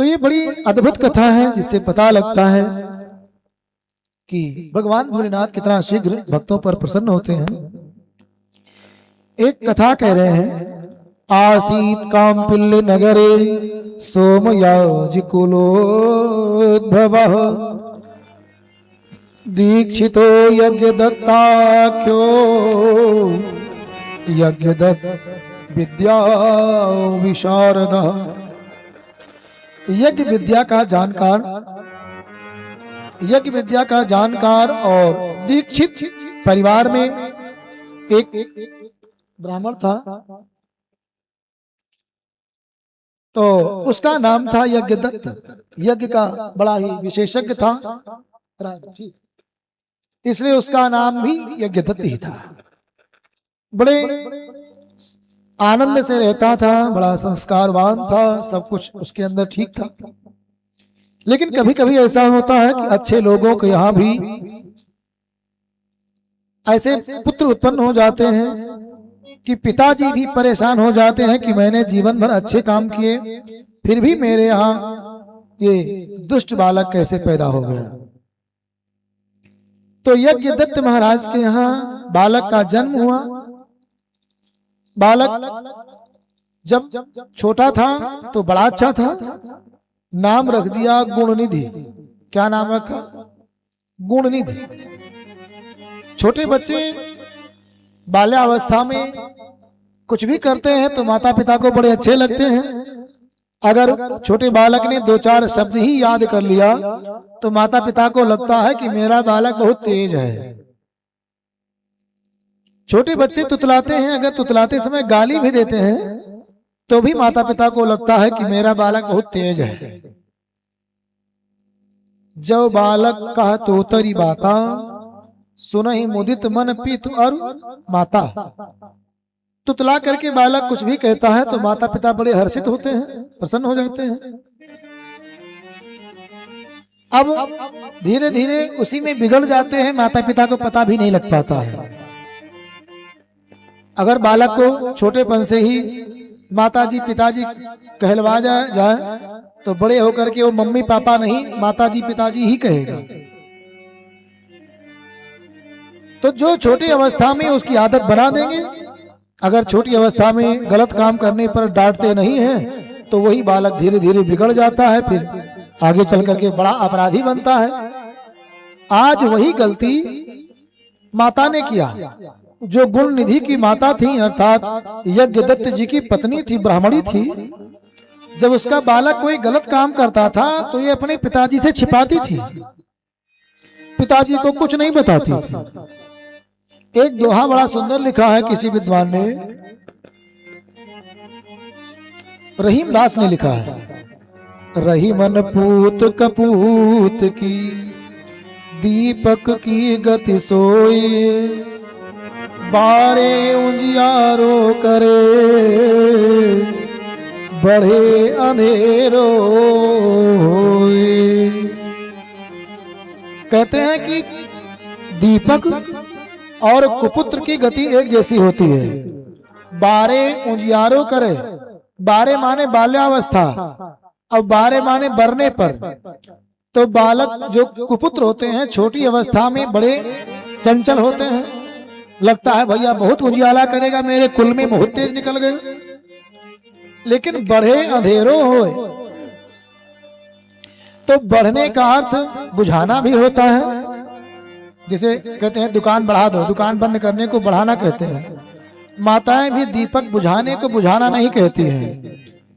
तो ये बड़ी अद्भुत कथा है जिससे पता लगता है कि भगवान भोलेनाथ कितना शीघ्र भक्तों पर प्रसन्न होते हैं। एक कथा कह रहे हैं, आसीत काम्पिल्य नगरे सोमयाज कुलोद्भवः दीक्षितो यज्ञ दत्ताख्यो यज्ञ दत्त विद्या विशारद। यज्ञ विद्या का जानकार और दीक्षित परिवार में एक ब्राह्मण था। तो उसका नाम था यज्ञदत्त। यज्ञ का बड़ा ही विशेषज्ञ था, इसलिए उसका नाम भी यज्ञदत्त ही था। बड़े आनंद से रहता था, बड़ा संस्कारवान था, सब कुछ उसके अंदर ठीक था। लेकिन कभी कभी ऐसा होता है कि अच्छे लोगों के यहाँ भी ऐसे पुत्र उत्पन्न हो जाते हैं कि पिताजी भी परेशान हो जाते हैं कि मैंने जीवन भर अच्छे काम किए, फिर भी मेरे यहाँ ये दुष्ट बालक कैसे पैदा हो गया। तो यज्ञदत्त महाराज के यहाँ बालक का जन्म हुआ। बालक जब छोटा था तो बड़ा अच्छा था, नाम रख दिया गुणनिधि। क्या नाम रखा? गुणनिधि। छोटे बच्चे बाल्यावस्था में कुछ भी करते हैं तो माता पिता को बड़े अच्छे लगते हैं। अगर छोटे बालक ने 2-4 शब्द ही याद कर लिया तो माता पिता को लगता है कि मेरा बालक बहुत तेज है। छोटे बच्चे तुतलाते हैं, अगर तुतलाते समय गाली भी देते हैं तो भी माता पिता को लगता है कि मेरा बालक बहुत तेज है। जो बालक कह तो तरी बाता सुनहि मुदित मन पीत और माता। तुतला करके बालक कुछ भी कहता है तो माता पिता बड़े हर्षित होते हैं, प्रसन्न हो जाते हैं। अब धीरे धीरे उसी में बिगड़ जाते हैं, माता पिता को पता भी नहीं लग पाता है। अगर बालक को छोटेपन से ही माताजी पिताजी कहलवा जाए तो बड़े होकर के वो मम्मी पापा नहीं माताजी पिताजी ही कहेगा। तो जो छोटी अवस्था में उसकी आदत बना देंगे, अगर छोटी अवस्था में गलत काम करने पर डांटते नहीं हैं तो वही बालक धीरे धीरे बिगड़ जाता है, फिर आगे चल करके बड़ा अपराधी बनता है। आज वही गलती माता ने किया। जो गुणनिधि की माता थी अर्थात यज्ञदत्त जी की पत्नी थी, ब्राह्मणी थी, जब उसका बालक कोई गलत काम करता था तो ये अपने पिताजी से छिपाती थी, पिताजी को कुछ नहीं बताती थी। एक दोहा बड़ा सुंदर लिखा है किसी विद्वान ने, रहीम दास ने लिखा है, रही मन पूत कपूत की दीपक की गति सोए बारे उजियारो करे बढ़े अंधेरो। कहते हैं कि दीपक और कुपुत्र की गति एक जैसी होती है। बारे उजियारो करे, बारे माने बाल्यावस्था, अब बारे माने बढ़ने पर। तो बालक जो कुपुत्र होते हैं छोटी अवस्था में बड़े चंचल होते हैं, लगता है भैया बहुत उजियाला करेगा, मेरे कुल में बहुत तेज निकल गए। लेकिन बढ़े अंधेरों होए, तो बढ़ने का अर्थ बुझाना भी होता है। जिसे कहते हैं दुकान बढ़ा दो, दुकान बंद करने को बढ़ाना कहते हैं। माताएं भी दीपक बुझाने को बुझाना नहीं कहती हैं,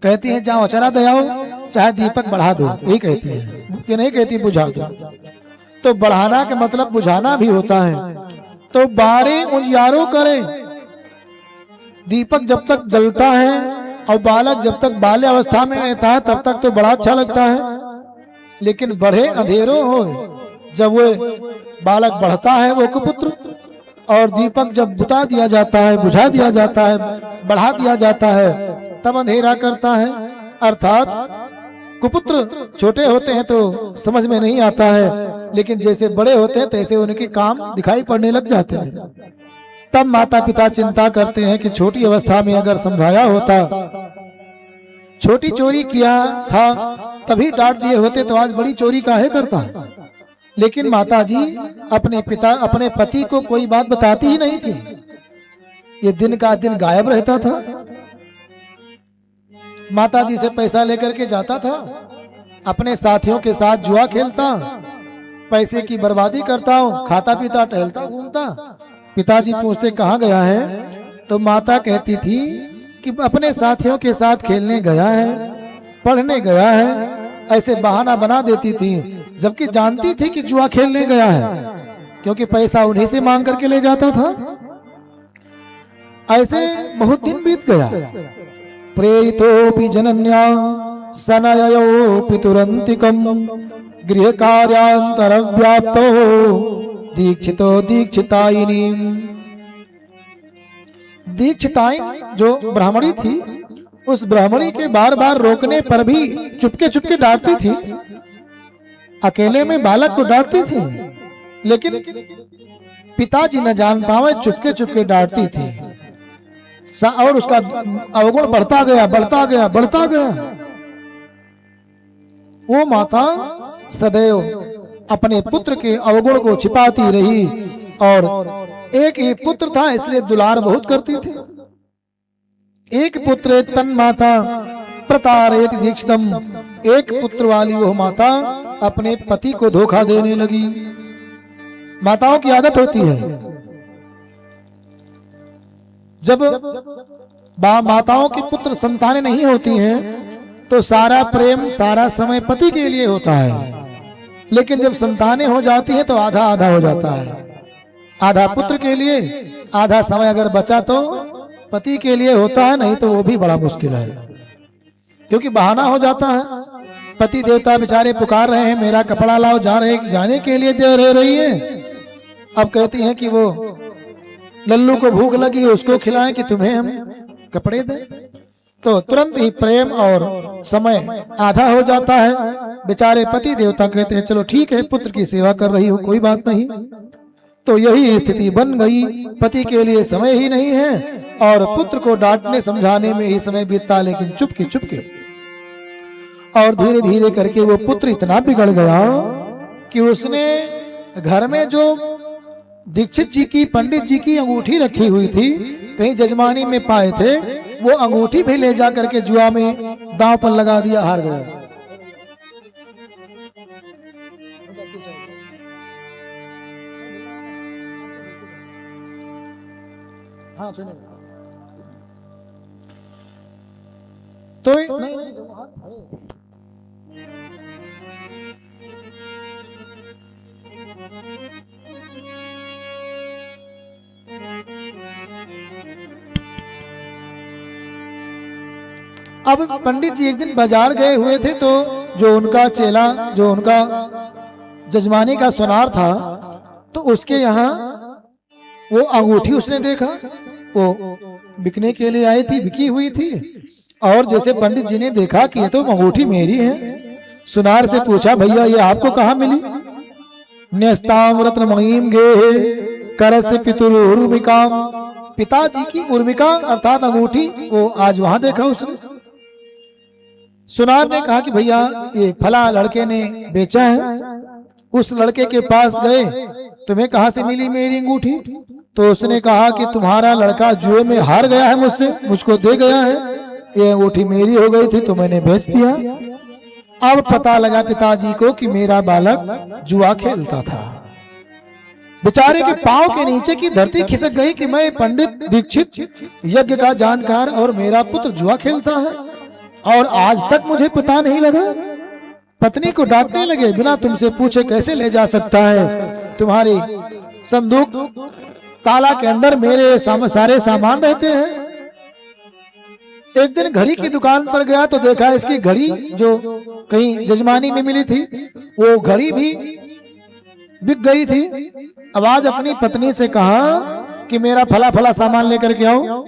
कहती हैं जाओ अचरा दयाओ चाहे दीपक बढ़ा दो, यही कहती है, ये नहीं कहती बुझा दो। तो बढ़ाना का मतलब बुझाना भी होता है। तो बारे उजियारो करे, दीपक जब तक जलता है और बालक जब तक बाल्यावस्था में रहता है तब तक तो बड़ा अच्छा लगता है। लेकिन बढ़े अंधेरों हो, जब वो बालक बढ़ता है वो कुपुत्र, और दीपक जब बुता दिया जाता है, बुझा दिया जाता है, बढ़ा दिया जाता है, तब अंधेरा करता है। अर्थात कुपुत्र छोटे होते हैं तो समझ में नहीं आता है, लेकिन जैसे बड़े होते हैं तैसे उनके काम दिखाई पड़ने लग जाते हैं। तब माता पिता चिंता करते हैं कि छोटी अवस्था में अगर समझाया होता, छोटी चोरी किया था तभी डांट दिए होते तो आज बड़ी चोरी काहे करता। लेकिन माताजी अपने पति को कोई बात बताती ही नहीं थी। ये दिन का दिन गायब रहता था। माताजी से पैसा लेकर के जाता था, अपने साथियों के साथ जुआ खेलता, पैसे की बर्बादी करता हूं, खाता पीता टहलता घूमता। पिताजी पूछते कहाँ गया है, तो माता कहती थी कि अपने साथियों के साथ खेलने गया है, पढ़ने गया है। ऐसे बहाना बना देती थी, जबकि जानती थी कि जुआ खेलने गया है, क्योंकि पैसा उन्हीं से मांग करके ले जाता था। ऐसे बहुत दिन बीत गया। प्रेरितोपि जनन्या सनयो पितुरंतिकम गृह कार्यांतर व्याप्तो दीक्षितो दीक्षितायिनी। दीक्षितायिन जो ब्राह्मणी थी, उस ब्राह्मणी के बार बार रोकने पर भी चुपके चुपके डांटती थी। अकेले में बालक को डांटती थी, लेकिन पिताजी न जान पावे, चुपके चुपके डांटती थी। और उसका अवगुण बढ़ता गया, बढ़ता गया, बढ़ता गया। वो माता सदैव अपने पुत्र के अवगुण को छिपाती रही, और एक ही पुत्र था इसलिए दुलार बहुत करती थी। एक पुत्र तन माता प्रतारेति दीक्षितम। एक पुत्र वाली वह माता अपने पति को धोखा देने लगी। माताओं की आदत होती है, जब माताओं के पुत्र संतानें नहीं होती हैं तो सारा प्रेम सारा समय पति के लिए होता है, लेकिन जब संतानें हो जाती हैं तो आधा आधा हो जाता है। आधा पुत्र के लिए, आधा समय अगर बचा तो पति के लिए होता है, नहीं तो वो भी बड़ा मुश्किल है, क्योंकि बहाना हो जाता है। पति देवता बेचारे पुकार रहे हैं, मेरा कपड़ा लाओ, जाने के लिए दे रही है। अब कहती हैं कि वो लल्लू को भूख लगी, उसको खिलाएं कि तुम्हें हम कपड़े दें, तो तुरंत ही प्रेम और समय आधा हो जाता है। बेचारे पति देवता कहते हैं चलो ठीक है, पुत्र की सेवा कर रही हो, कोई बात नहीं। तो यही स्थिति बन गई, पति के लिए समय ही नहीं है और पुत्र को डांटने समझाने में ही समय बीतता, लेकिन चुपके चुपके। और धीरे धीरे करके वो पुत्र इतना बिगड़ गया कि उसने घर में जो दीक्षित जी की, पंडित जी की अंगूठी रखी हुई थी, कहीं जजमानी में पाए थे, वो अंगूठी भी ले जा करके जुआ में दांव पर लगा दिया, हार गया। हाँ तो अब पंडित जी एक दिन बाजार गए हुए थे, तो जो उनका चेला, जो उनका जजमानी का सुनार था, तो उसके यहाँ वो अंगूठी उसने देखा, वो बिकने के लिए आई थी, बिकी हुई थी। और जैसे पंडित जी ने देखा कि ये तो अंगूठी मेरी है, सुनार से पूछा भैया ये आपको कहाँ मिली? न्यस्ताम रत्न महीम गे करस पितुर उर्मिका। पिताजी की उर्मिका अर्थात अंगूठी वो आज वहां देखा उसने। सुनार ने कहा कि भैया ये फला लड़के ने बेचा है। उस लड़के के पास गए, तुम्हें कहाँ से मिली मेरी अंगूठी? तो उसने कहा कि तुम्हारा लड़का जुए में हार गया है मुझसे, मुझको दे गया है, ये अंगूठी मेरी हो गई थी तो मैंने बेच दिया। अब पता लगा पिताजी को कि मेरा बालक जुआ खेलता था। बेचारे के पांव के नीचे की धरती खिसक गई कि मैं पंडित दीक्षित यज्ञ का जानकार और मेरा पुत्र जुआ खेलता है, और आज तक मुझे पता नहीं लगा। पत्नी को डांटने लगे, बिना तुमसे पूछे कैसे ले जा सकता है? तुम्हारी संदूक ताला के अंदर मेरे सारे सामान रहते हैं। एक दिन घड़ी की दुकान पर गया तो देखा इसकी घड़ी जो कहीं जजमानी में मिली थी, वो घड़ी भी बिक गई थी। अब आज अपनी पत्नी से कहा कि मेरा फला फला सामान लेकर के आओ।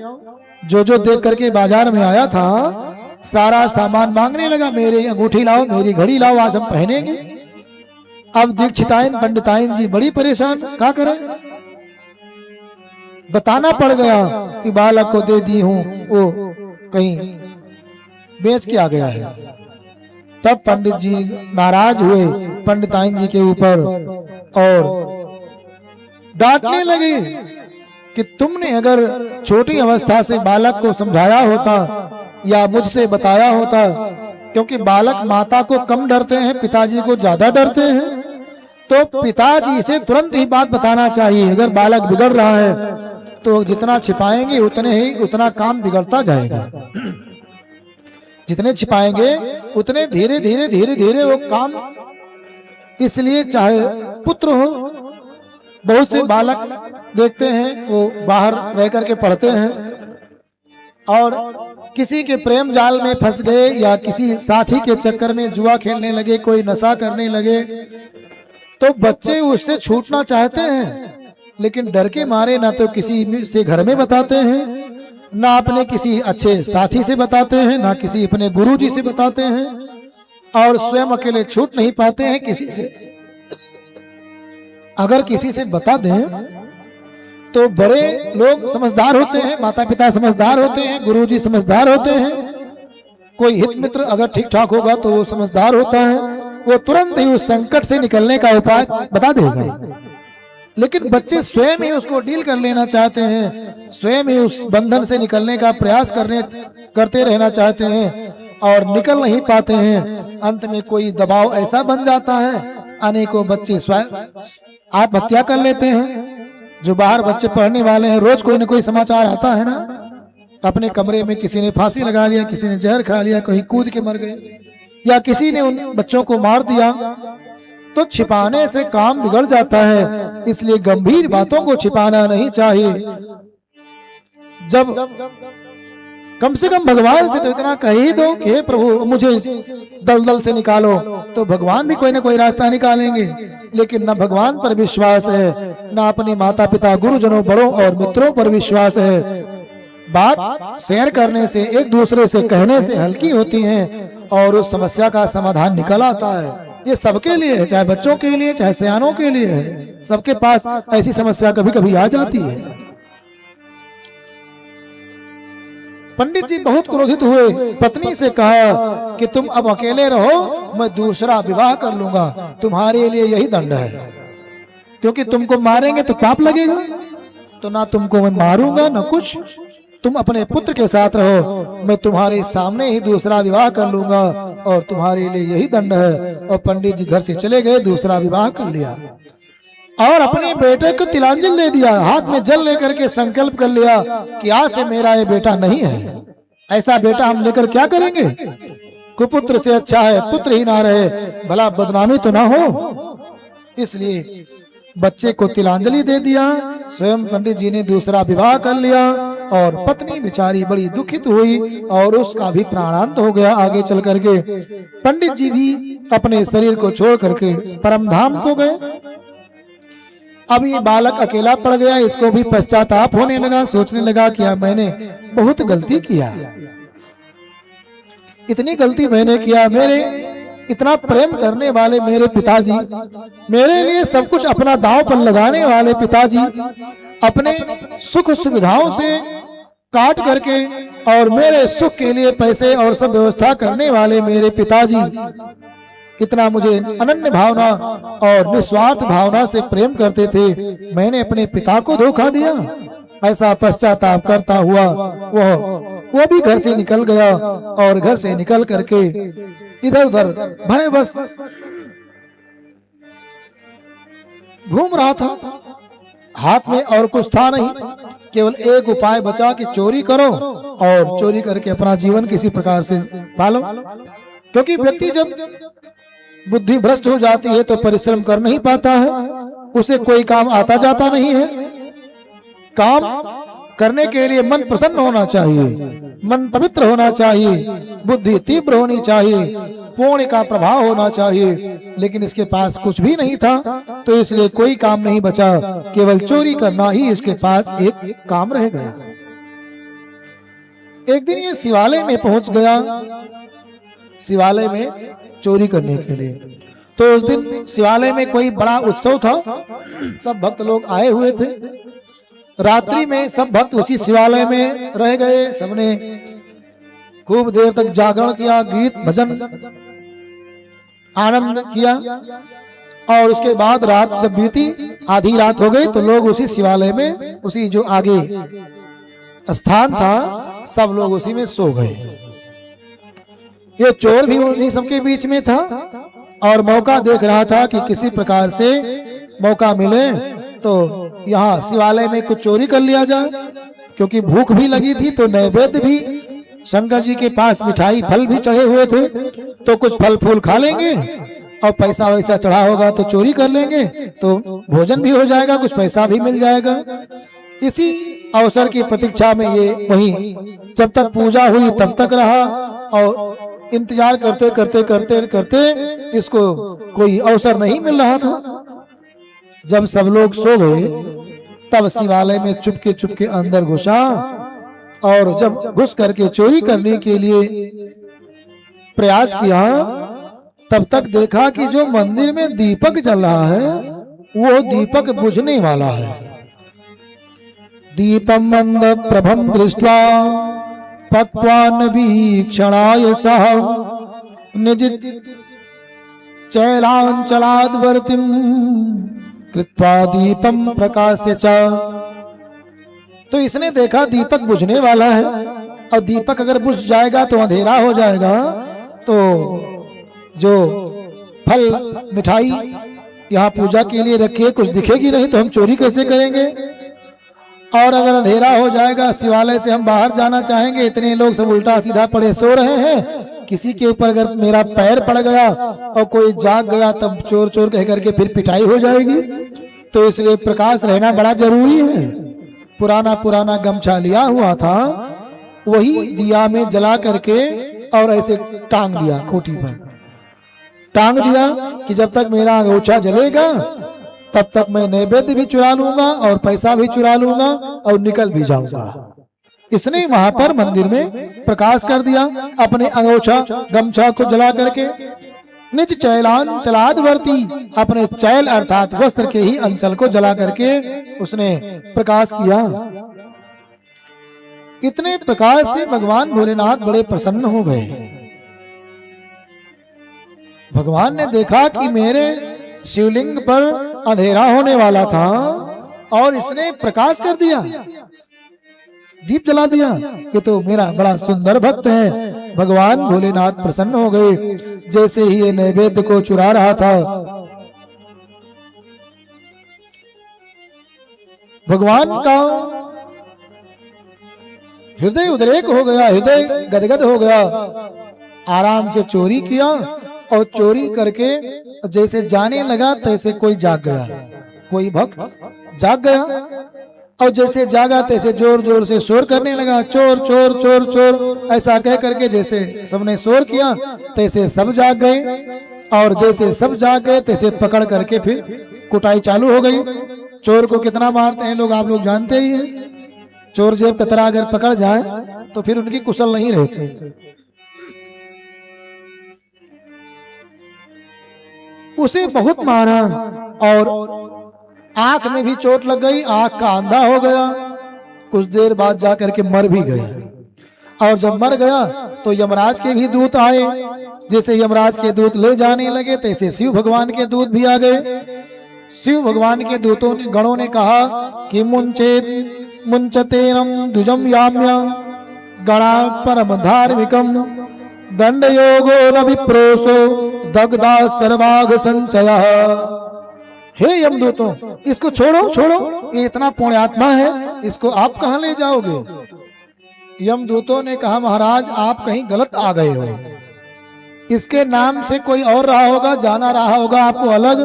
जो जो देख करके बाजार में आया था सारा सामान मांगने लगा, मेरी अंगूठी लाओ, मेरी घड़ी लाओ, आज हम पहनेंगे। अब दीक्षिताइन पंडिताइन जी बड़ी परेशान, क्या करें? बताना पड़ गया कि बालक को दे दी हूं, वो कहीं बेच के आ गया है। तब पंडित जी नाराज हुए पंडिताइन जी के ऊपर और डांटने लगे कि तुमने अगर छोटी अवस्था से बालक को समझाया होता या मुझसे बताया होता, क्योंकि बालक माता को कम डरते हैं, पिताजी को ज्यादा डरते हैं, तो पिताजी से तुरंत ही बात बताना चाहिए। अगर बालक बिगड़ रहा है तो जितना छिपाएंगे उतना काम बिगड़ता जाएगा। जितने छिपाएंगे उतने धीरे धीरे धीरे धीरे वो काम। इसलिए चाहे पुत्र हो, बहुत से बालक देखते हैं वो बाहर रह करके पढ़ते हैं और किसी के प्रेम जाल में फंस गए या किसी साथी के चक्कर में जुआ खेलने लगे, कोई नशा करने लगे, तो बच्चे उससे छूटना चाहते हैं, लेकिन डर के मारे ना तो किसी से घर में बताते हैं, ना अपने किसी अच्छे साथी से बताते हैं, ना किसी अपने गुरुजी से बताते हैं, और स्वयं अकेले छूट नहीं पाते हैं किसी से। अगर किसी से बता दें तो बड़े लोग समझदार होते हैं, माता पिता समझदार होते हैं, गुरुजी समझदार होते हैं, कोई हित मित्र अगर ठीक ठाक होगा तो वो समझदार होता है, वो तुरंत ही उस संकट से निकलने का उपाय बता देगा। लेकिन बच्चे स्वयं ही उसको डील कर लेना चाहते हैं, स्वयं ही उस बंधन से निकलने का प्रयास करते रहना चाहते हैं और निकल नहीं पाते हैं। अंत में कोई दबाव ऐसा बन जाता है, अनेकों बच्चे स्वयं आत्महत्या कर लेते हैं। जो बाहर बच्चे पढ़ने वाले हैं, रोज कोई न कोई समाचार आता है ना, अपने कमरे में किसी ने फांसी लगा लिया, किसी ने जहर खा लिया, कहीं कूद के मर गए, या किसी ने उन बच्चों को मार दिया। तो छिपाने से काम बिगड़ जाता है, इसलिए गंभीर बातों को छिपाना नहीं चाहिए। जब कम से कम भगवान से तो इतना कह ही दो कि हे प्रभु मुझे इस दलदल से निकालो, तो भगवान भी कोई ना कोई रास्ता निकालेंगे। लेकिन न भगवान पर विश्वास है, न अपने माता पिता गुरुजनों बड़ों और मित्रों पर विश्वास है। बात शेयर करने से, एक दूसरे से कहने से हल्की होती है और उस समस्या का समाधान निकल आता है। ये सबके लिए है, चाहे बच्चों के लिए चाहे सयानों के लिए है, सबके पास ऐसी समस्या कभी कभी आ जाती है। पंडित जी बहुत क्रोधित हुए, पत्नी से कहा कि तुम अब अकेले रहो, मैं दूसरा विवाह कर लूंगा, तुम्हारे लिए यही दंड है। क्योंकि तुमको मारेंगे तो पाप लगेगा, तो ना तुमको मैं मारूंगा ना कुछ, तुम अपने पुत्र के साथ रहो, मैं तुम्हारे सामने ही दूसरा विवाह कर लूंगा और तुम्हारे लिए यही दंड है। और पंडित जी घर से चले गए, दूसरा विवाह कर लिया और अपने बेटे को तिलांजलि दे दिया, हाथ में जल लेकर के संकल्प कर लिया कि आज से मेरा ये बेटा नहीं है, ऐसा बेटा हम लेकर क्या करेंगे, कुपुत्र से अच्छा है पुत्र ही ना रहे, भला बदनामी तो ना हो। इसलिए बच्चे को तिलांजलि दे दिया, स्वयं पंडित जी ने दूसरा विवाह कर लिया और पत्नी बेचारी बड़ी दुखित हुई और उसका भी प्राणांत हो गया। आगे चल करके पंडित जी भी अपने शरीर को छोड़ करके परम धाम को गए। अब ये बालक अकेला पड़ गया, इसको भी पश्चाताप होने लगा, सोचने लगा कि मैंने बहुत गलती किया, इतनी गलती मैंने किया, मेरे इतना प्रेम करने वाले मेरे पिताजी, मेरे लिए सब कुछ अपना दांव पर लगाने वाले पिताजी, अपने सुख सुविधाओं से काट करके और मेरे सुख के लिए पैसे और सब व्यवस्था करने वाले मेरे पिताजी इतना मुझे अनन्य भावना और निस्वार्थ भावना से प्रेम करते थे, मैंने अपने पिता को धोखा दिया। ऐसा पश्चाताप करता हुआ वो भी घर से निकल गया और घर से निकल करके इधर उधर भयवश घूम रहा था। हाथ में और कुछ था नहीं, केवल एक उपाय बचा कि चोरी करो और चोरी करके अपना जीवन किसी प्रकार से पालो। क्योंकि व्यक्ति जब बुद्धि भ्रष्ट हो जाती है तो परिश्रम कर नहीं पाता है, उसे कोई काम आता जाता नहीं है। काम करने के लिए मन प्रसन्न होना चाहिए, मन पवित्र होना चाहिए, बुद्धि तीव्र होनी चाहिए, पुण्य का प्रभाव होना चाहिए, लेकिन इसके पास कुछ भी नहीं था, तो इसलिए कोई काम नहीं बचा, केवल चोरी करना ही इसके पास एक काम रह गया। एक दिन ये शिवालय में पहुंच गया, शिवालय में चोरी करने के लिए। तो उस दिन शिवालय में कोई बड़ा उत्सव था, सब भक्त लोग आए हुए थे। रात्रि में सब भक्त उसी शिवालय में रह गए, सबने खूब देर तक जागरण किया, गीत भजन आनंद किया। और उसके बाद रात जब बीती, आधी रात हो गई, तो लोग उसी शिवालय में, उसी जो आगे स्थान था, सब लोग उसी में सो गए। ये चोर भी उन्हीं सबके बीच में था और मौका देख रहा था कि किसी प्रकार से मौका मिले तो यहाँ शिवालय में कुछ चोरी कर लिया जाए, क्योंकि भूख भी लगी थी। तो नैवेद्य भी, शंकर जी के पास मिठाई फल भी चढ़े हुए थे, तो कुछ फल फूल खा लेंगे और पैसा वैसा चढ़ा होगा तो चोरी कर लेंगे, तो भोजन भी हो जाएगा, कुछ पैसा भी मिल जाएगा। इसी अवसर की प्रतीक्षा में ये वहीं जब तक पूजा हुई तब तक रहा और इंतजार करते करते करते करते इसको कोई अवसर नहीं मिल रहा था। जब सब लोग सो गए तब शिवालय में चुपके चुपके अंदर घुसा और जब घुस करके चोरी करने के लिए प्रयास किया, तब तक देखा कि जो मंदिर में दीपक जल रहा है वो दीपक बुझने वाला है। दीपम मंद प्रभम दृष्ट्वा पक्वान वीक्षणाय सह निज चैलांचलाद्वर्तिम कृत्वा दीपम प्रकाश्य च। तो इसने देखा दीपक बुझने वाला है और दीपक अगर बुझ जाएगा तो अंधेरा हो जाएगा, तो जो फल मिठाई यहाँ पूजा के लिए रखी है कुछ दिखेगी नहीं, तो हम चोरी कैसे करेंगे। और अगर अंधेरा हो जाएगा, शिवालय से हम बाहर जाना चाहेंगे, इतने लोग सब उल्टा सीधा पड़े सो रहे हैं, किसी के ऊपर अगर मेरा पैर पड़ गया और कोई जाग गया तब चोर चोर कह करके फिर पिटाई हो जाएगी। तो इसलिए प्रकाश रहना बड़ा जरूरी है। पुराना पुराना गमछा लिया हुआ था, वही दिया में जला करके और ऐसे टांग दिया, खूंटी पर टांग दिया कि जब तक मेरा अंगूठा जलेगा तब तक मैं नैवेद्य भी चुरा लूंगा और पैसा भी चुरा लूंगा और निकल भी जाऊंगा। इसने वहां पर मंदिर में प्रकाश कर दिया अपने अंगूठा गमछा को जला करके। निज चैलान चलादवर्ती, अपने चैल अर्थात वस्त्र के ही अंचल को जला करके उसने प्रकाश किया। इतने प्रकाश से भगवान भोलेनाथ बड़े प्रसन्न हो गए। भगवान ने देखा कि मेरे शिवलिंग पर अंधेरा होने वाला था और इसने प्रकाश कर दिया, दीप जला दिया। ये तो मेरा बड़ा सुंदर भक्त है। भगवान भोलेनाथ प्रसन्न हो गए। जैसे ही ये नैवेद्य को चुरा रहा था, भगवान का हृदय उद्रेक हो गया, हृदय गदगद हो गया। आराम से चोरी किया और चोरी करके जैसे जाने लगा तैसे कोई जाग गया, कोई भक्त जाग गया और जैसे जागा तैसे जोर जोर से शोर करने लगा, चोर चोर चोर चोर ऐसा कह करके जैसे सबने शोर किया तैसे सब जाग गए। और जैसे सब जाग गए तैसे पकड़ करके फिर कुटाई चालू हो गई। चोर को कितना मारते हैं लोग, आप लोग जानते ही हैं। चोर जेब कतरा अगर पकड़ जाए तो फिर उनकी कुशल नहीं रहती। उसे बहुत मारा और आंख में भी चोट लग गई, आंख का अंधा हो गया। कुछ देर बाद जाकर के मर भी गया। और जब मर गया तो यमराज के भी दूत आए। जैसे यमराज के दूत ले जाने लगे तैसे शिव भगवान के दूत भी आ गए। शिव भगवान के दूतों ने गणों ने कहा कि मुंचतेनम द्विजम याम्य गणा परम धार्मिकम दंड योगो न विप्रोसो दग्धा सर्वाघ संचय। हे यमदूतों, इसको छोड़ो छोड़ो, ये इतना पुण्यात्मा है, इसको आप कहां ले जाओगे। यमदूतों ने कहा महाराज आप कहीं गलत आ गए हो, इसके नाम से कोई और रहा होगा, जाना रहा होगा आपको अलग,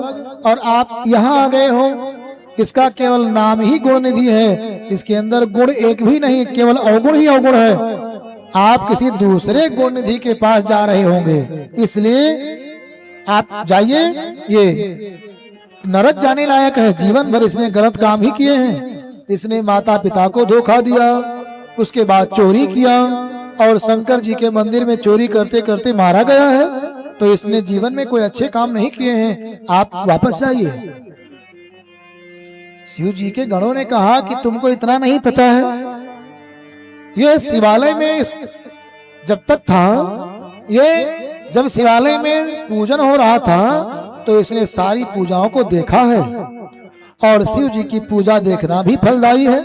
और आप यहाँ आ गए हो। इसका केवल नाम ही गुण निधि है, इसके अंदर गुण एक भी नहीं, केवल अवगुण ही अवगुण है। आप किसी दूसरे गुण निधि के पास जा रहे होंगे, इसलिए आप जाइए। ये नरक जाने लायक है, जीवन भर इसने गलत काम ही किए हैं। इसने माता पिता को धोखा दिया, उसके बाद चोरी किया और शंकर जी के मंदिर में चोरी करते करते मारा गया है। तो इसने जीवन में कोई अच्छे काम नहीं किए हैं, आप वापस जाइए। शिव जी के गणों ने कहा कि तुमको इतना नहीं पता है, ये शिवालय में जब तक था ये जब शिवालय में पूजन हो रहा था तो इसने सारी पूजाओं को देखा है और शिव जी की पूजा देखना भी फलदायी है।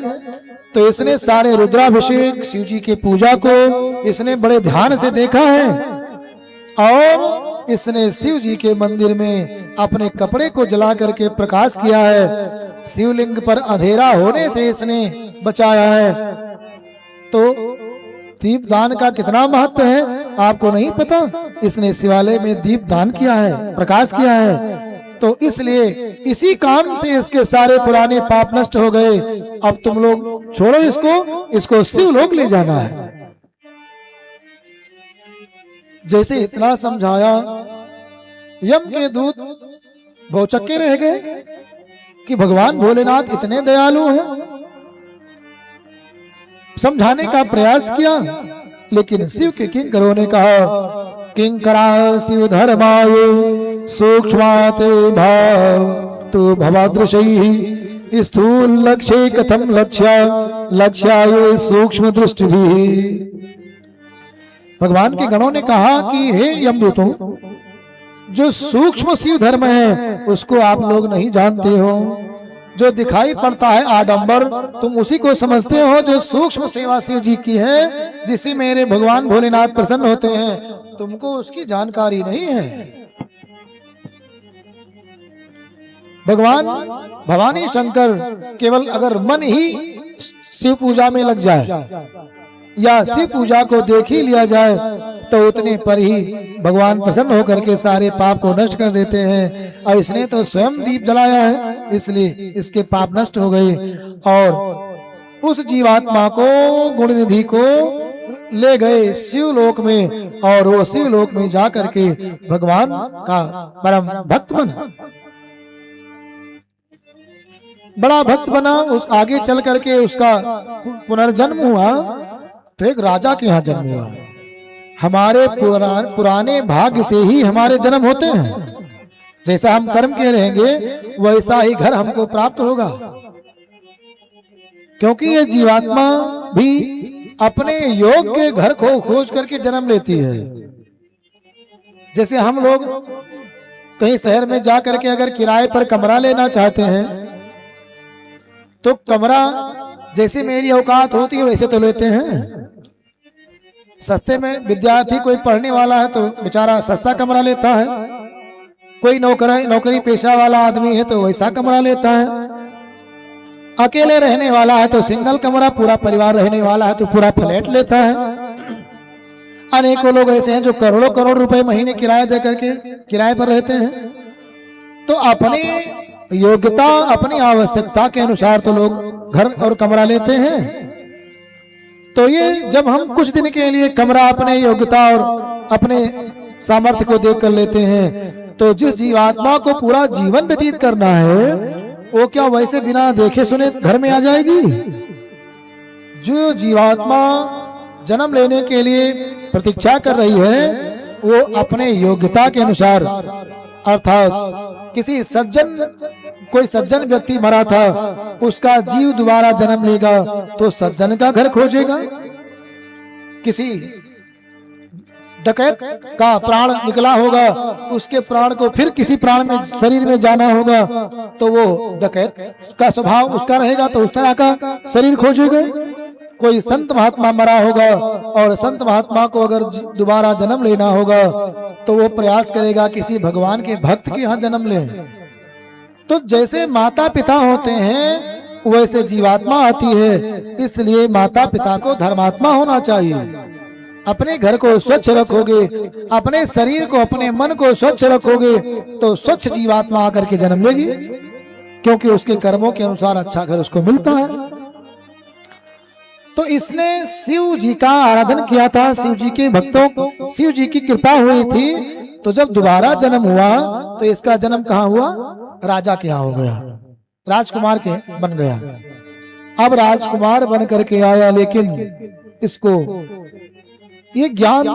तो इसने सारे रुद्राभिषेक शिव जी की पूजा को इसने बड़े ध्यान से देखा है और इसने शिव जी के मंदिर में अपने कपड़े को जला करके प्रकाश किया है। शिवलिंग पर अंधेरा होने से इसने बचाया है। तो दीप दान का कितना महत्व है आपको नहीं पता? इसने शिवालय में दीप दान किया है, प्रकाश किया है। तो इसलिए इसी काम से इसके सारे पुराने पाप नष्ट हो गए। अब तुम लोग छोड़ो इसको शिवलोक ले जाना है। जैसे इतना समझाया, यम के दूत भौचक्के रह गए कि भगवान भोलेनाथ इतने दयालु हैं। समझाने का प्रयास किया, लेकिन शिव के किंकरों ने कहा, किंकरा शिव धर्माय सूक्ष्माते भाव तो भवादृशैः स्थूल लक्ष्ये कथम लक्ष्याय सूक्ष्म दृष्टि भी। भगवान के गणों ने कहा कि हे यमदूतों, जो सूक्ष्म शिव धर्म है उसको आप लोग नहीं जानते हो। जो दिखाई पड़ता है आडंबर, तुम उसी को समझते हो। जो सूक्ष्म सेवा शिव जी की है, जिससे मेरे भगवान भोलेनाथ प्रसन्न होते हैं, तुमको उसकी जानकारी नहीं है। भगवान भवानी शंकर केवल अगर मन ही शिव पूजा में लग जाए या शिव पूजा को देख ही लिया जाए तो उतने पर ही भगवान प्रसन्न होकर के सारे पाप को नष्ट कर देते हैं। और इसने तो स्वयं दीप जलाया है, इसलिए इसके पाप नष्ट हो गए और उस जीवात्मा को, गुण निधि को ले गए शिवलोक में और वो शिवलोक में जाकर के भगवान का परम भक्त बना, बड़ा भक्त बना। उस आगे चल करके उसका पुनर्जन्म हुआ तो एक राजा के यहाँ जन्म हुआ। हमारे पुराने भाग्य से ही हमारे जन्म होते हैं। जैसा हम कर्म के रहेंगे वैसा ही घर हमको प्राप्त होगा, क्योंकि ये जीवात्मा भी अपने योग के घर को खोज करके जन्म लेती है। जैसे हम लोग कहीं शहर में जा करके अगर किराए पर कमरा लेना चाहते हैं तो कमरा जैसे मेरी औकात होती है वैसे तो लेते हैं। सस्ते में विद्यार्थी कोई पढ़ने वाला है तो बेचारा सस्ता कमरा लेता है, कोई नौकरी पेशा वाला आदमी है तो वैसा कमरा लेता है, अकेले रहने वाला है तो सिंगल कमरा, पूरा परिवार रहने वाला है तो पूरा फ्लैट लेता है। अनेकों लोग ऐसे हैं जो करोड़ों करोड़ रुपए महीने किराया दे करके किराए पर रहते हैं। तो अपनी योग्यता, अपनी आवश्यकता के अनुसार तो लोग घर और कमरा लेते हैं। तो ये जब हम कुछ दिन के लिए कमरा अपने योग्यता और अपने सामर्थ्य को देख कर लेते हैं, तो जिस जीवात्मा को पूरा जीवन व्यतीत करना है वो क्या वैसे बिना देखे सुने घर में आ जाएगी? जो जीवात्मा जन्म लेने के लिए प्रतीक्षा कर रही है वो अपने योग्यता के अनुसार, अर्थात किसी कोई सज्जन व्यक्ति मरा था, उसका जीव दोबारा जन्म लेगा तो सज्जन का घर खोजेगा। किसी डकैत का प्राण निकला होगा, उसके प्राण को फिर किसी प्राण में शरीर में जाना होगा तो वो डकैत का स्वभाव उसका रहेगा तो उस तरह का शरीर खोजेगा। कोई संत महात्मा मरा होगा और संत महात्मा को अगर दोबारा जन्म लेना होगा तो वो प्रयास करेगा किसी भगवान के भक्त के यहाँ जन्म ले। तो जैसे माता पिता होते हैं वैसे जीवात्मा आती है, इसलिए माता पिता को धर्मात्मा होना चाहिए। अपने घर को स्वच्छ रखोगे, अपने शरीर को, अपने मन को स्वच्छ रखोगे तो स्वच्छ जीवात्मा आकर के जन्म लेगी, क्योंकि उसके कर्मों के अनुसार अच्छा घर उसको मिलता है। तो इसने शिव जी का आराधन किया था, शिव जी के भक्तों को शिव जी की कृपा हुई थी। तो जब दोबारा जन्म हुआ तो इसका जन्म कहाँ हुआ? राजा के यहाँ हो गया, राजकुमार के बन गया। अब राजकुमार बन करके आया, लेकिन इसको ये ज्ञान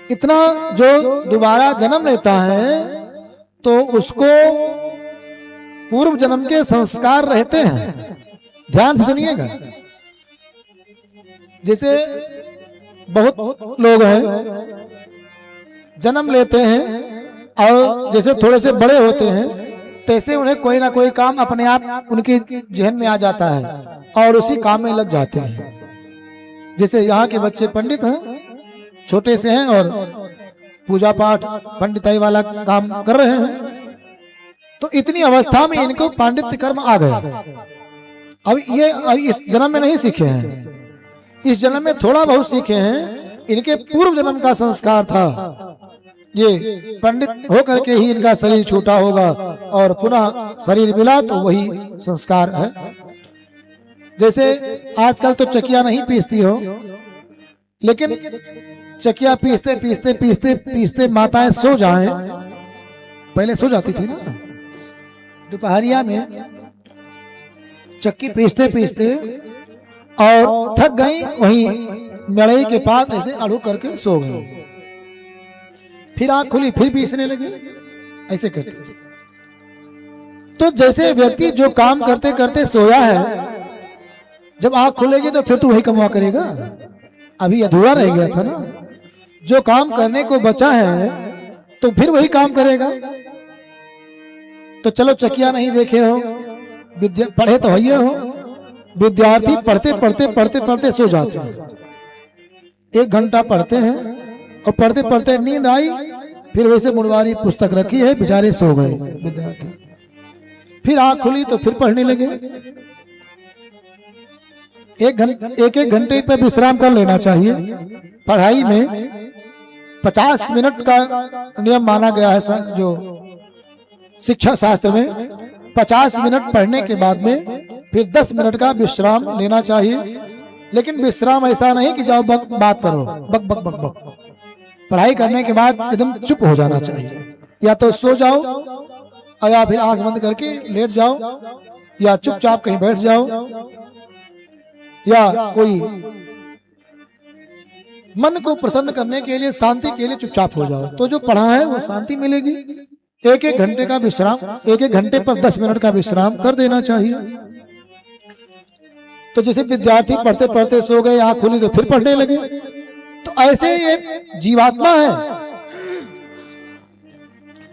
इतना, जो दोबारा जन्म लेता है तो उसको पूर्व जन्म के संस्कार रहते हैं। ध्यान से सुनिएगा। जैसे बहुत लोग हैं जन्म लेते हैं और जैसे थोड़े से बड़े होते हैं तैसे उन्हें कोई ना कोई काम अपने आप उनके जहन में आ जाता है और उसी काम में लग जाते हैं। जैसे यहाँ के बच्चे पंडित हैं, छोटे से हैं और पूजा पाठ पंडिताई वाला काम कर रहे हैं, तो इतनी अवस्था में इनको पांडित्य कर्म आ गया। अब ये इस जन्म में नहीं सीखे हैं, इस जन्म में थोड़ा बहुत सीखे हैं। इनके पूर्व जन्म का संस्कार था, ये पंडित होकर के ही इनका शरीर छूटा होगा और पुनः शरीर मिला तो वही संस्कार है। जैसे आजकल तो चकिया नहीं पीसती हो, लेकिन चकिया पीसते पीसते पीसते पीसते माताएं सो जाएं, पहले सो जाती थी ना दोपहरिया में, चक्की पीसते पीसते और थक गई, वहीं मड़ई के पास ऐसे अड़ू करके सो गई, फिर आंख खुली फिर पीसने लगे, ऐसे करते थे। तो जैसे व्यक्ति जो काम करते करते सोया है, जब आंख खुलेगी तो फिर तो वही कमा करेगा, अभी अधूरा रह गया था ना। जो काम करने को बचा है तो फिर वही काम करेगा। तो चलो चकिया नहीं देखे हो, विद्या पढ़े तो है हो, विद्यार्थी पढ़ते पढ़ते पढ़ते पढ़ते सो जाते हैं। 1 घंटा पढ़ते हैं और पढ़ते पढ़ते नींद आई, फिर वैसे मुड़वारी पुस्तक रखी है, बेचारे सो गए विद्यार्थी। फिर आंख खुली तो फिर पढ़ने लगे। एक एक घंटे पर विश्राम कर लेना चाहिए। पढ़ाई में 50 मिनट का नियम माना गया है, जो शिक्षा शास्त्र में 50 मिनट पढ़ने के बाद में फिर 10 मिनट का विश्राम लेना चाहिए। लेकिन विश्राम ऐसा नहीं कि जाओ बात करो, बक बक बक बक। पढ़ाई करने के बाद एकदम चुप हो जाना चाहिए, या तो सो जाओ या फिर आंख बंद करके लेट जाओ, या चुपचाप कहीं बैठ जाओ, या कोई मन को प्रसन्न करने के लिए, शांति के लिए चुपचाप हो जाओ, तो जो पढ़ा है वो शांति मिलेगी। 1 घंटे का विश्राम, 1 घंटे पर 10 मिनट का विश्राम कर देना चाहिए। तो जैसे विद्यार्थी पढ़ते पढ़ते सो गए, आंख खुली तो फिर पढ़ने लगे, तो ऐसे ये जीवात्मा है।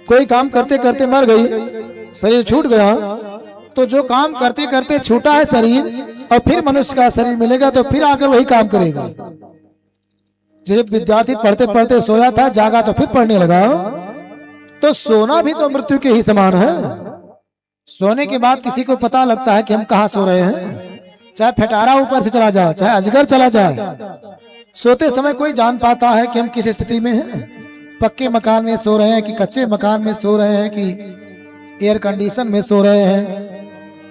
कोई काम करते करते मर गई, शरीर छूट गया, तो जो काम करते करते छूटा है शरीर और फिर मनुष्य का शरीर मिलेगा तो फिर आकर वही काम करेगा। जैसे विद्यार्थी पढ़ते पढ़ते सोया था, जागा तो फिर पढ़ने लगा, तो सोना भी तो मृत्यु के ही समान है। सोने के बाद किसी को पता लगता है कि हम कहाँ सो रहे हैं, चाहे फटारा ऊपर से चला जाए, चाहे अजगर चला जाए। सोते समय कोई जान पाता है कि हम किस स्थिति में हैं, पक्के मकान में सो रहे हैं कि कच्चे मकान में सो रहे हैं कि एयर कंडीशन में सो रहे हैं,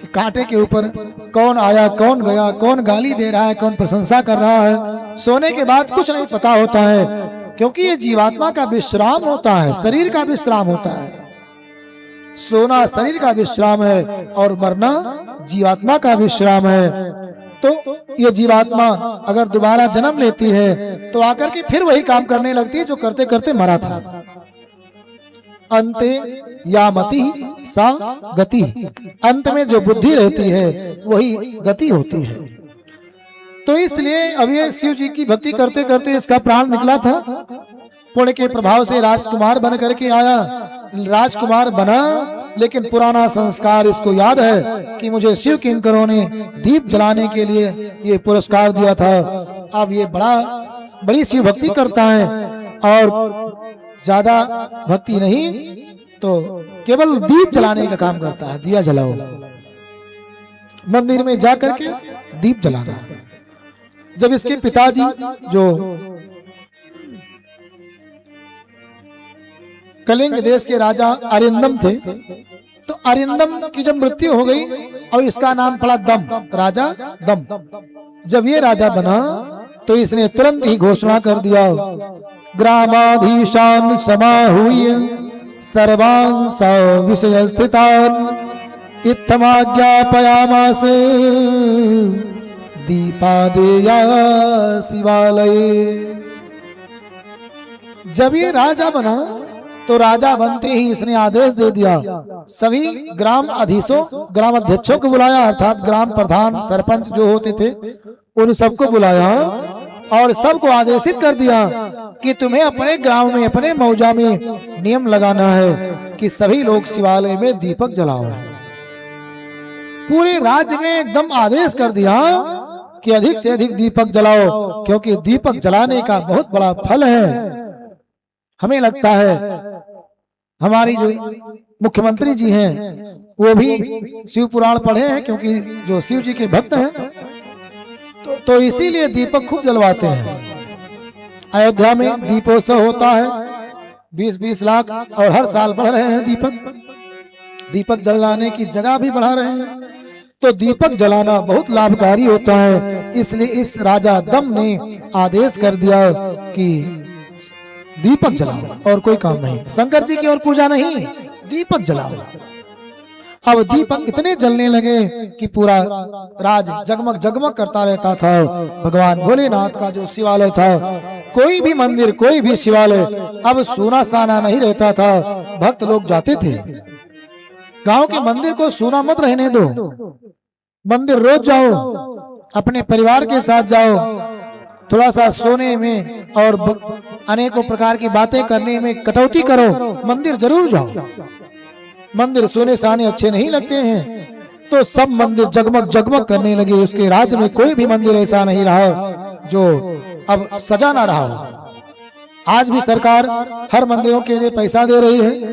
कि कांटे के ऊपर कौन आया कौन गया, कौन गाली दे रहा है कौन प्रशंसा कर रहा है। सोने के बाद कुछ नहीं पता होता है, क्योंकि ये जीवात्मा का विश्राम होता है, शरीर का विश्राम होता है। सोना शरीर का विश्राम है और मरना जीवात्मा का विश्राम है। तो ये जीवात्मा अगर दोबारा जन्म लेती है तो आकर के फिर वही काम करने लगती है जो करते करते मरा था। अंते या मति सा गति, अंत में जो बुद्धि रहती है वही गति होती है। तो इसलिए अब ये शिव जी की भक्ति करते करते इसका प्राण निकला था। पुण्य के प्रभाव से राजकुमार बन करके आया, राजकुमार बना, लेकिन पुराना संस्कार इसको याद है कि मुझे शिव किंकरों ने दीप जलाने के लिए ये पुरस्कार दिया था। अब ये बड़ी शिव भक्ति करता है और ज्यादा भक्ति नहीं, तो केवल दीप जलाने का काम करता है। दिया जलाओ, मंदिर में जा करके दीप जलाना। जब इसके पिताजी जो कलिंग देश के राजा अरिंदम थे, तो अरिंदम की जब मृत्यु हो गई और इसका नाम पड़ा दम, राजा दम। जब ये राजा बना तो इसने तुरंत ही घोषणा कर दिया, ग्रामाधीशान समाहूय सर्वान् विषय स्थितान् इत्थमाज्ञापयामास दीपादेया शिवालये। जब ये राजा बना तो राजा बनते ही इसने आदेश दे दिया, सभी ग्राम अध्यक्षों को बुलाया, अर्थात ग्राम प्रधान सरपंच जो होते थे उन सबको बुलाया और सबको आदेशित कर दिया कि तुम्हें अपने गांव में, अपने मौजा में नियम लगाना है कि सभी लोग शिवालय में दीपक जलाओ। पूरे राज्य में एकदम आदेश कर दिया कि अधिक से अधिक दीपक जलाओ, क्योंकि दीपक जलाने का बहुत बड़ा फल है। हमें लगता है हमारी जो मुख्यमंत्री जी हैं वो भी शिव पुराण पढ़े हैं, क्योंकि जो शिव जी के भक्त हैं तो इसीलिए दीपक खूब जलवाते हैं। अयोध्या में दीपोत्सव होता है, 20-20 लाख, और हर साल बढ़ रहे हैं दीपक जलाने की जगह भी बढ़ा रहे हैं। तो दीपक जलाना बहुत लाभकारी होता है, इसलिए इस राजा दम ने आदेश कर दिया कि दीपक जलाओ और कोई काम नहीं, शंकर जी की और पूजा नहीं, दीपक जलाओ। अब दीपक इतने जलने लगे कि पूरा राज जगमग जगमग करता रहता था। भगवान भोलेनाथ का जो शिवालय था, कोई भी मंदिर, कोई भी शिवालय अब सूना साना नहीं रहता था, भक्त लोग जाते थे। गांव के मंदिर को सूना मत रहने दो, मंदिर रोज जाओ, अपने परिवार के साथ जाओ, थोड़ा सा सोने में और अनेकों प्रकार की बातें करने में कटौती करो, मंदिर जरूर जाओ। मंदिर सोने साने अच्छे नहीं लगते हैं, तो सब मंदिर जगमग जगमग करने लगे। उसके राज्य में कोई भी मंदिर ऐसा नहीं रहा जो अब सजा ना रहा हो। आज भी सरकार हर मंदिरों के लिए पैसा दे रही है,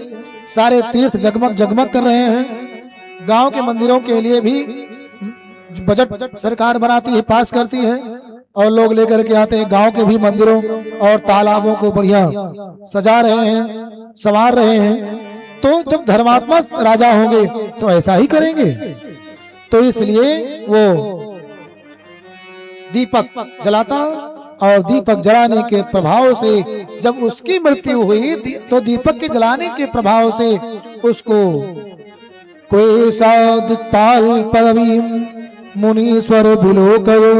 सारे तीर्थ जगमग जगमग कर रहे हैं। गांव के मंदिरों के लिए भी बजट सरकार बनाती है, पास करती है, और लोग लेकर के आते हैं। गांव के भी मंदिरों और तालाबों को बढ़िया सजा रहे हैं, संवार रहे हैं। तो जब धर्मात्मा राजा होंगे तो ऐसा ही करेंगे। तो इसलिए वो दीपक जलाता, और दीपक जलाने के प्रभाव से जब उसकी मृत्यु हुई तो दीपक के जलाने के प्रभाव से उसको कोई दिक्पाल पदवी मुनीश्वर बिलोकयो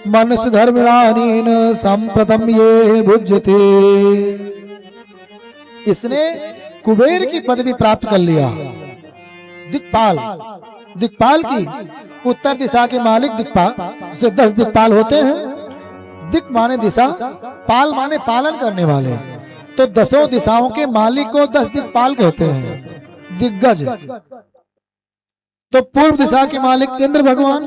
मनस धर्मिणानीन संप्रतम ये भुज्यते। इसने कुबेर की पदवी प्राप्त कर लिया। दिक्पाल की उत्तर दिशा के मालिक दिक्पाल से 10 दिक्पाल होते हैं। दिक माने दिशा, पाल माने पालन करने वाले, तो 10 दिशाओं के मालिक को 10 दिक्पाल कहते हैं, दिग्गज। तो पूर्व दिशा के मालिक इंद्र भगवान,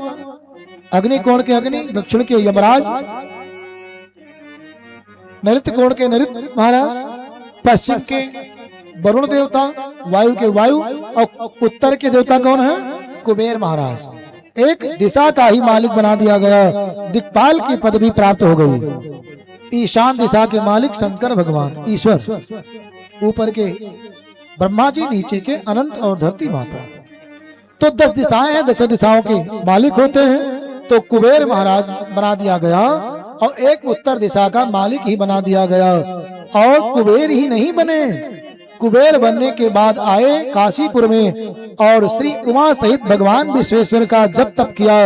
अग्नि कोण के अग्नि, दक्षिण के यमराज, नैऋत्य कोण के नैऋत्य महाराज, पश्चिम के वरुण देवता, वायु के वायु, और उत्तर के देवता कौन है? कुबेर महाराज। एक दिशा का ही मालिक बना दिया गया, दिक्पाल की पदवी प्राप्त हो गई। ईशान दिशा के मालिक शंकर भगवान, ईश्वर, ऊपर के ब्रह्मा जी, नीचे के अनंत और धरती माता। तो 10 दिशाएं हैं, 10 दिशाओं के मालिक होते हैं। तो कुबेर महाराज बना दिया गया, और एक उत्तर दिशा का मालिक ही बना दिया गया। और कुबेर ही नहीं बने, कुबेर बनने के बाद आए काशीपुर में और श्री उमा सहित भगवान विश्वेश्वर का जप तप किया,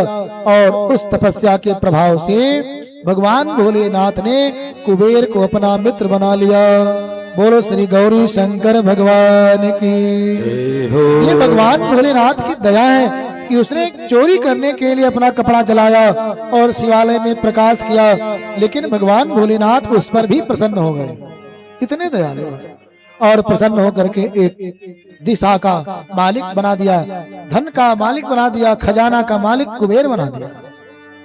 और उस तपस्या के प्रभाव से भगवान भोलेनाथ ने कुबेर को अपना मित्र बना लिया। बोलो श्री गौरी शंकर भगवान की। ये भगवान भोलेनाथ की दया है कि उसने चोरी करने के लिए अपना कपड़ा जलाया और शिवालय में प्रकाश किया, लेकिन भगवान भोलेनाथ उस पर भी प्रसन्न हो गए, इतने दयालु है। और प्रसन्न होकर के एक दिशा का मालिक बना दिया, धन का मालिक बना दिया, खजाना का मालिक कुबेर बना दिया।